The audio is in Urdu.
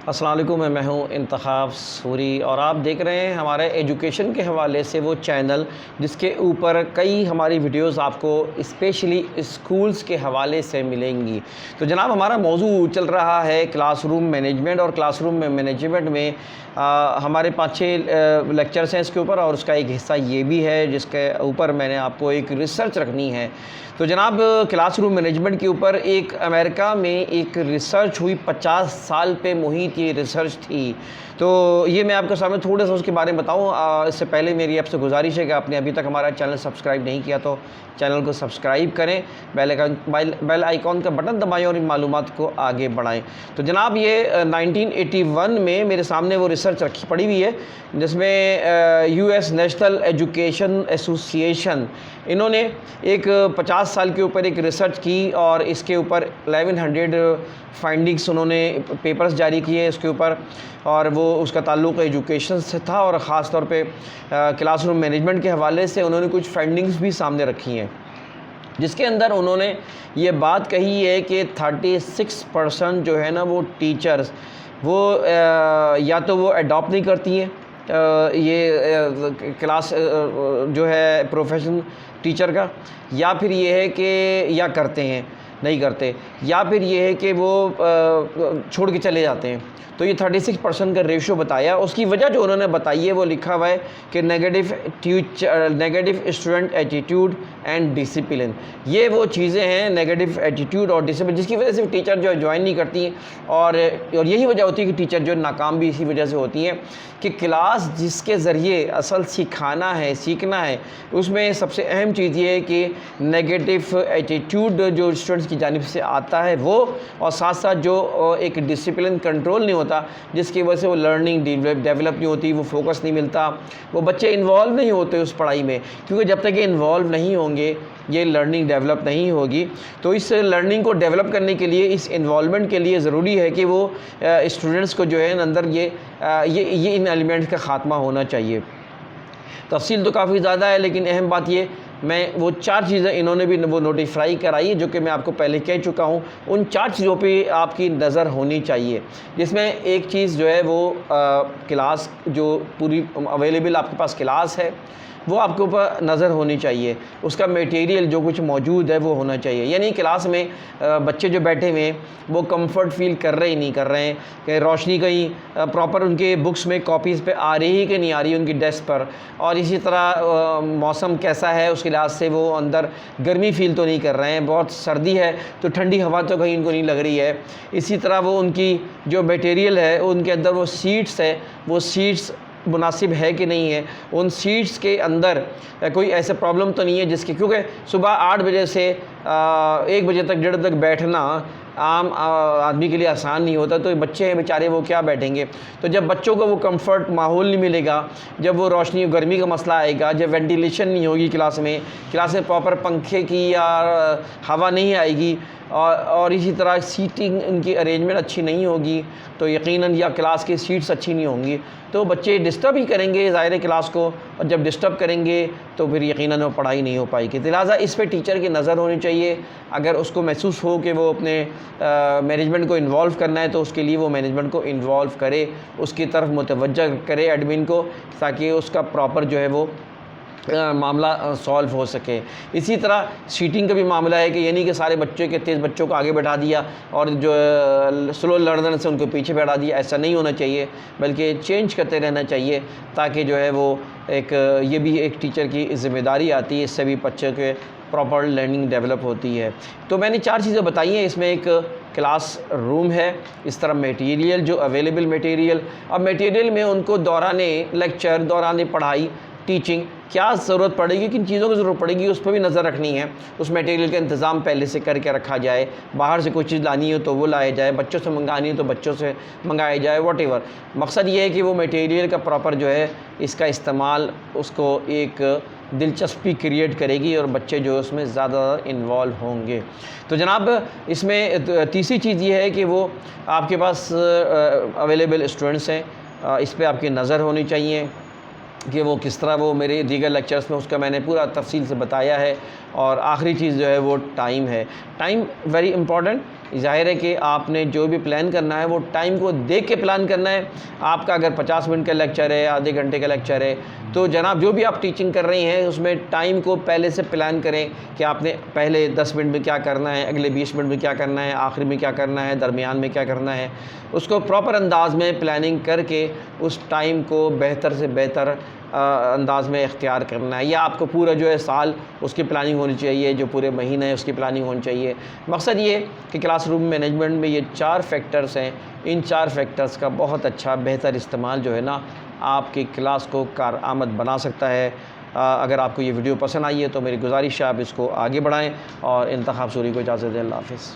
السلام علیکم، میں ہوں انتخاب سوری اور آپ دیکھ رہے ہیں ہمارے ایجوکیشن کے حوالے سے وہ چینل جس کے اوپر کئی ہماری ویڈیوز آپ کو اسپیشلی اسکولز کے حوالے سے ملیں گی۔ تو جناب ہمارا موضوع چل رہا ہے کلاس روم مینجمنٹ، اور کلاس روم مینجمنٹ میں ہمارے 5-6 لیکچرز ہیں اس کے اوپر، اور اس کا ایک حصہ یہ بھی ہے جس کے اوپر میں نے آپ کو ایک ریسرچ رکھنی ہے۔ تو جناب کلاس روم مینجمنٹ کے اوپر ایک امریکہ میں ایک ریسرچ ہوئی، 50 سال پہ محیط یہ ریسرچ تھی۔ تو یہ میں آپ کے سامنے تھوڑا سا اس کے بارے میں بتاؤں۔ اس سے پہلے میری آپ سے گزارش ہے کہ آپ نے ابھی تک ہمارا چینل سبسکرائب نہیں کیا تو چینل کو سبسکرائب کریں، بیل آئیکن کا بٹن دبائیں اور ان معلومات کو آگے بڑھائیں۔ تو جناب یہ 1981 میں میرے سامنے وہ ریسرچ پڑی ہوئی ہے جس میں US نیشنل ایجوکیشن ایسوسی ایشن انہوں نے ایک 50 سال کے اوپر ایک ریسرچ کی، اور اس کے اوپر 1100 فائنڈنگس انہوں نے پیپرز جاری کیے اس کے اوپر، اور وہ اس کا تعلق ایجوکیشن سے تھا، اور خاص طور پہ کلاس روم مینجمنٹ کے حوالے سے انہوں نے کچھ فائنڈنگس بھی سامنے رکھی ہیں، جس کے اندر انہوں نے یہ بات کہی ہے کہ 36% جو ہے نا وہ ٹیچرز وہ یا تو وہ اڈاپٹ نہیں کرتی ہیں یہ کلاس جو ہے پروفیشن ٹیچر کا، یا پھر یہ ہے کہ یا کرتے ہیں نہیں کرتے، یا پھر یہ ہے کہ وہ چھوڑ کے چلے جاتے ہیں۔ تو یہ 36% کا ریشو بتایا۔ اس کی وجہ جو انہوں نے بتائی ہے وہ لکھا ہوا ہے کہ negative student attitude and discipline, یہ وہ چیزیں ہیں نیگیٹو ایٹیٹیوڈ اور ڈسپلن جس کی وجہ سے ٹیچر جو ہے جوائن نہیں کرتی ہیں، اور یہی وجہ ہوتی ہے کہ ٹیچر جو ناکام بھی اسی وجہ سے ہوتی ہیں کہ کلاس جس کے ذریعے اصل سکھانا ہے سیکھنا ہے، اس میں سب سے اہم چیز یہ ہے کہ نیگیٹو ایٹیٹیوڈ جو اسٹوڈنٹس کی جانب سے آتا ہے وہ، اور ساتھ ساتھ جو ایک ڈسپلن کنٹرول نہیں ہوتا جس کی وجہ سے وہ لرننگ ڈیولپ نہیں ہوتی، وہ فوکس نہیں ملتا، وہ بچے انوالو نہیں ہوتے اس پڑھائی میں، کیونکہ جب تک یہ انوالو نہیں ہوں گے یہ لرننگ ڈیولپ نہیں ہوگی۔ تو اس لرننگ کو ڈیولپ کرنے کے لیے، اس انوالومنٹ کے لیے ضروری ہے کہ وہ اسٹوڈنٹس کو جو ہے اندر یہ ان ایلیمنٹس کا خاتمہ ہونا چاہیے۔ تفصیل تو کافی زیادہ ہے، لیکن اہم بات یہ میں وہ 4 چیزیں انہوں نے بھی وہ نوٹیفائی کرائی جو کہ میں آپ کو پہلے کہہ چکا ہوں، ان 4 چیزوں پہ آپ کی نظر ہونی چاہیے، جس میں ایک چیز جو ہے وہ کلاس جو پوری اویلیبل آپ کے پاس کلاس ہے وہ آپ کے اوپر نظر ہونی چاہیے، اس کا میٹیریل جو کچھ موجود ہے وہ ہونا چاہیے، یعنی کلاس میں بچے جو بیٹھے ہوئے ہیں وہ کمفرٹ فیل کر رہے ہی نہیں کر رہے ہیں، کہ روشنی کہیں پراپر ان کے بکس میں کاپیز پہ آ رہی کہ نہیں آ رہی ان کی ڈیسک پر، اور اسی طرح موسم کیسا ہے اس کے لحاظ سے وہ اندر گرمی فیل تو نہیں کر رہے ہیں، بہت سردی ہے تو ٹھنڈی ہوا تو کہیں ان کو نہیں لگ رہی ہے، اسی طرح وہ ان کی جو میٹیریل ہے ان کے اندر وہ سیٹس ہے وہ سیٹس مناسب ہے کہ نہیں ہے، ان سیٹس کے اندر کوئی ایسے پرابلم تو نہیں ہے جس کی، کیونکہ صبح 8 بجے سے 1 بجے تک 1:30 تک بیٹھنا عام آدمی کے لیے آسان نہیں ہوتا، تو بچے ہیں بیچارے وہ کیا بیٹھیں گے۔ تو جب بچوں کو وہ کمفرٹ ماحول نہیں ملے گا، جب وہ روشنی گرمی کا مسئلہ آئے گا، جب وینٹیلیشن نہیں ہوگی کلاس میں پراپر پنکھے کی یا ہوا نہیں آئے گی، اور اسی طرح سیٹنگ ان کی ارینجمنٹ اچھی نہیں ہوگی تو یقیناً یا کلاس کی سیٹس اچھی نہیں ہوں گی تو بچے ڈسٹرب ہی کریں گے ظاہر کلاس کو، اور جب ڈسٹرب کریں گے تو پھر یقیناً وہ پڑھائی نہیں ہو پائے گی۔ لہٰذا اس پہ ٹیچر کی نظر ہونی چاہیے، اگر اس کو محسوس ہو کہ وہ اپنے مینجمنٹ کو انوالو کرنا ہے تو اس کے لیے وہ مینجمنٹ کو انوالو کرے، اس کی طرف متوجہ کرے ایڈمن کو، تاکہ اس کا پراپر جو ہے وہ معاملہ سولو ہو سکے۔ اسی طرح سیٹنگ کا بھی معاملہ ہے کہ یعنی کہ سارے تیز بچوں کو آگے بیٹھا دیا اور جو سلو لرنر سے ان کو پیچھے بیٹھا دیا، ایسا نہیں ہونا چاہیے، بلکہ چینج کرتے رہنا چاہیے تاکہ جو ہے وہ یہ بھی ایک ٹیچر کی ذمہ داری آتی ہے، اس سے بھی بچوں کے پراپر لرننگ ڈیولپ ہوتی ہے۔ تو میں نے 4 چیزیں بتائی ہیں، اس میں ایک کلاس روم ہے، اس طرح میٹیریل جو اویلیبل میٹیریل، اب میٹیریل میں ان کو دوران لیکچر، دوران پڑھائی ٹیچنگ کیا ضرورت پڑے گی، کن چیزوں کی ضرورت پڑے گی، اس پہ بھی نظر رکھنی ہے، اس میٹیریل کا انتظام پہلے سے کر کے رکھا جائے، باہر سے کوئی چیز لانی ہو تو وہ لائے جائے، بچوں سے منگانی ہو تو بچوں سے منگائے جائے، واٹ ایور، مقصد یہ ہے کہ وہ میٹیریل کا پراپر جو ہے اس کا استعمال اس کو ایک دلچسپی کریٹ کرے گی اور بچے جو اس میں زیادہ انوالو ہوں گے۔ تو جناب اس میں تیسری چیز یہ ہے کہ وہ آپ کے پاس اویلیبل اسٹوڈنٹس ہیں، اس پہ آپ کی نظر ہونی چاہیے کہ وہ کس طرح، وہ میرے دیگر لیکچرز میں اس کا میں نے پورا تفصیل سے بتایا ہے۔ اور آخری چیز جو ہے وہ ٹائم ہے، ٹائم ویری امپورٹنٹ، ظاہر ہے کہ آپ نے جو بھی پلان کرنا ہے وہ ٹائم کو دیکھ کے پلان کرنا ہے۔ آپ کا اگر 50 منٹ کا لیکچر ہے، آدھے گھنٹے کا لیکچر ہے، تو جناب جو بھی آپ ٹیچنگ کر رہی ہیں اس میں ٹائم کو پہلے سے پلان کریں کہ آپ نے پہلے 10 منٹ میں کیا کرنا ہے، اگلے 20 منٹ میں کیا کرنا ہے، آخر میں کیا کرنا ہے، درمیان میں کیا کرنا ہے۔ اس کو پراپر انداز میں پلاننگ کر کے اس ٹائم کو بہتر سے بہتر انداز میں اختیار کرنا ہے۔ یا آپ کو پورا جو ہے سال اس کی پلاننگ ہونی چاہیے، جو پورے مہینے ہے اس کی پلاننگ ہونی چاہیے۔ مقصد یہ کہ کلاس روم مینجمنٹ میں یہ 4 فیکٹرز ہیں، ان 4 فیکٹرز کا بہت اچھا بہتر استعمال جو ہے نا آپ کی کلاس کو کارآمد بنا سکتا ہے۔ اگر آپ کو یہ ویڈیو پسند آئی ہے تو میری گزارش ہے آپ اس کو آگے بڑھائیں، اور انتخاب سوری کو اجازت دیں۔ اللہ حافظ۔